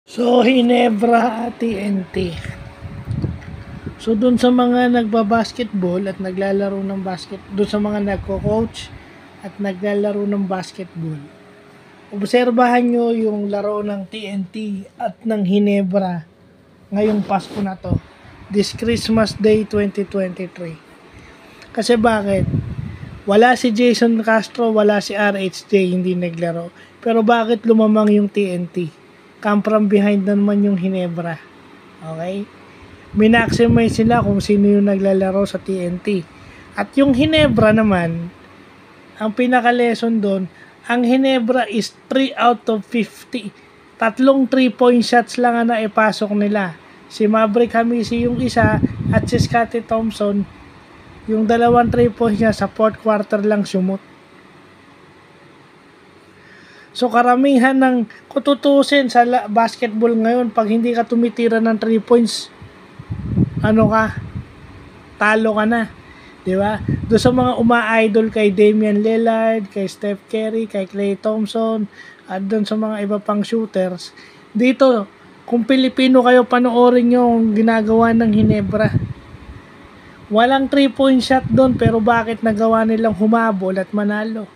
So, Hinebra TNT. So, dun sa mga nagbabasketball at naglalaro ng dun sa mga nagko-coach at naglalaro ng basketball, obserbahan nyo yung laro ng TNT at ng Hinebra ngayong Pasko na to. This Christmas Day 2023. Kasi bakit? Wala si Jason Castro, wala si RHJ, hindi naglaro. Pero bakit lumamang yung TNT? Come from behind na naman yung Hinebra. Okay? Minaximize sila kung sino yung naglalaro sa TNT. At yung Hinebra naman, ang pinaka-lesson doon, ang Hinebra is 3 out of 50. Tatlong 3-point shots lang ang naipasok nila. Si Maverick Hamisi yung isa at si Scottie Thompson, yung dalawang 3-point niya sa fourth quarter lang sumot. So karamihan ng kututusin sa basketball ngayon, pag hindi ka tumitira ng 3 points, talo ka na. 'Di ba? Doon sa mga uma-idol kay Damian Lillard, kay Steph Curry, kay Klay Thompson, at doon sa mga iba pang shooters, dito kung Pilipino kayo, panoorin nyo ang ginagawa ng Hinebra. Walang 3-point shot doon, pero bakit nagawa nilang humabol at manalo?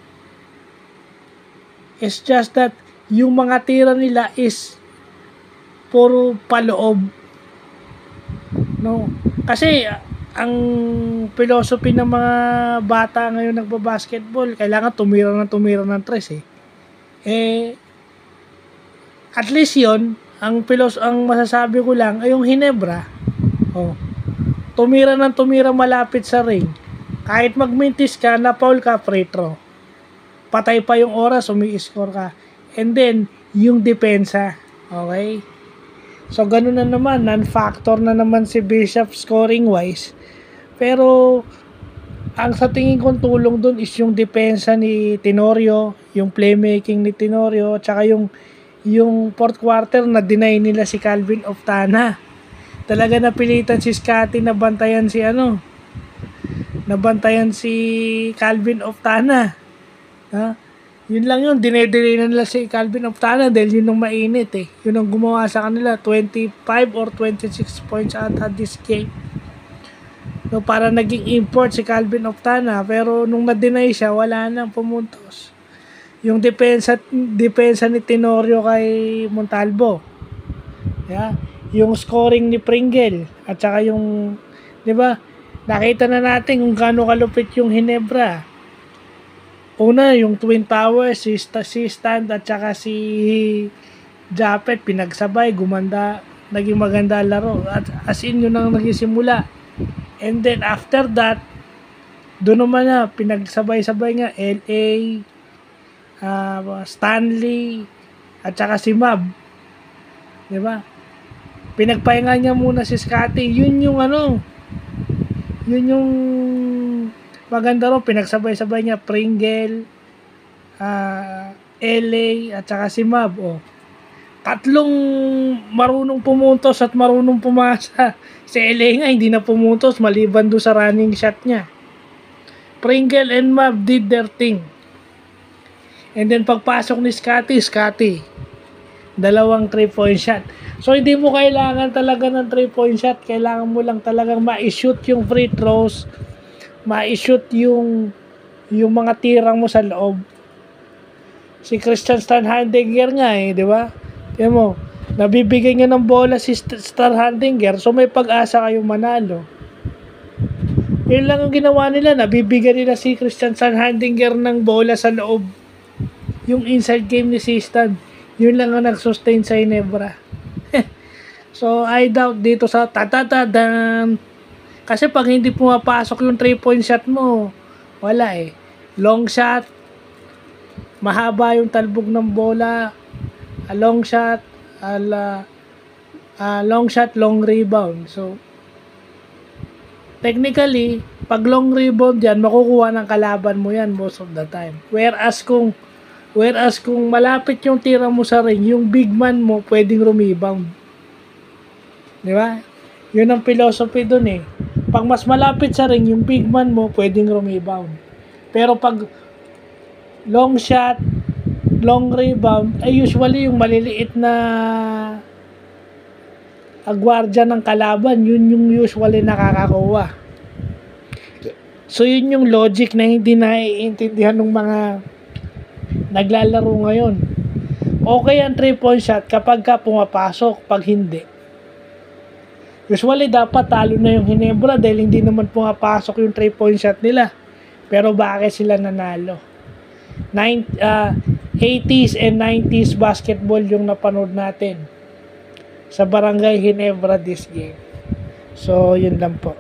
It's just that yung mga tira nila is puro paloob. No? Kasi ang philosophy ng mga bata ngayon nagba-basketball, kailangan tumira ng tres at least yon ang masasabi ko lang ay yung Hinebra. Tumira malapit sa ring. Kahit magmintis ka, na foul ka, free throw. Patay pa yung oras, umi-score ka. And then, yung depensa. Okay? So, ganun na naman. Non-factor na naman si Bishop scoring-wise. Pero, ang sa tingin kong tulong dun is yung depensa ni Tenorio, yung playmaking ni Tenorio, tsaka yung fourth quarter na deny nila si Calvin Oftana. Talaga napilitan si Scottie na bantayan si Calvin Oftana. Yun lang yun, dinedele na nila si Calvin Oftana dahil yun ang mainit yun ang gumawa sa kanila, 25 or 26 points at this game. So, para naging import si Calvin Oftana, pero nung na-deny siya, wala nang pumuntos. Yung depensa ni Tenorio kay Montalvo, yung scoring ni Pringle, at saka yung, di ba, nakita na natin kung gaano kalupit yung Hinebra. Una, yung Twin Towers, si Stand at saka si Japet, pinagsabay, naging maganda laro. At as in, yun ang nagsimula. And then, after that, doon naman na, pinagsabay-sabay nga, LA, Stanley, at saka si Mab. Diba? Pinagpahinga niya muna si Scottie. Yun yung maganda rin, pinagsabay-sabay niya Pringle, LA, at saka si Mab. Tatlong marunong pumuntos at marunong pumasa. Si LA nga hindi na pumuntos maliban do sa running shot niya. Pringle and Mab did their thing. And then pagpasok ni Scottie, dalawang 3-point shot. So hindi mo kailangan talaga ng 3-point shot, kailangan mo lang talagang ma-shoot yung free throws, ma-shoot yung mga tirang mo sa loob. Si Christian Starhandinger nga di ba? Tingnan mo, nabibigay niya ng bola si Starhandinger, so may pag-asa kayong manalo. Yun lang ang ginawa nila, nabibigyan nila si Christian Starhandinger ng bola sa loob. Yung inside game ni si Stan, yun lang ang nag-sustain sa Hinebra. So, I doubt dito sa tatatadan. Kasi pag hindi pumapasok yung 3-point shot mo, wala long shot, mahaba yung talbog ng bola, long shot, long rebound. So, technically, pag long rebound yan, makukuha ng kalaban mo yan most of the time. Whereas kung malapit yung tira mo sa ring, yung big man mo pwedeng rebound. Di ba? Yun ang philosophy dun Pag mas malapit sa ring, yung big man mo pwedeng rebound. Pero pag long shot, long rebound, ay usually yung maliliit na gwardiya ng kalaban, yun yung usually nakakakuha. So yun yung logic na hindi naiintindihan ng mga naglalaro ngayon. Okay ang 3-point shot kapag ka pumapasok, pag hindi. Usually dapat talo na yung Ginebra dahil hindi naman pumapasok yung 3-point shot nila. Pero bakit sila nanalo? 80s and 90s basketball yung napanood natin sa Barangay Ginebra this game. So yun lang po.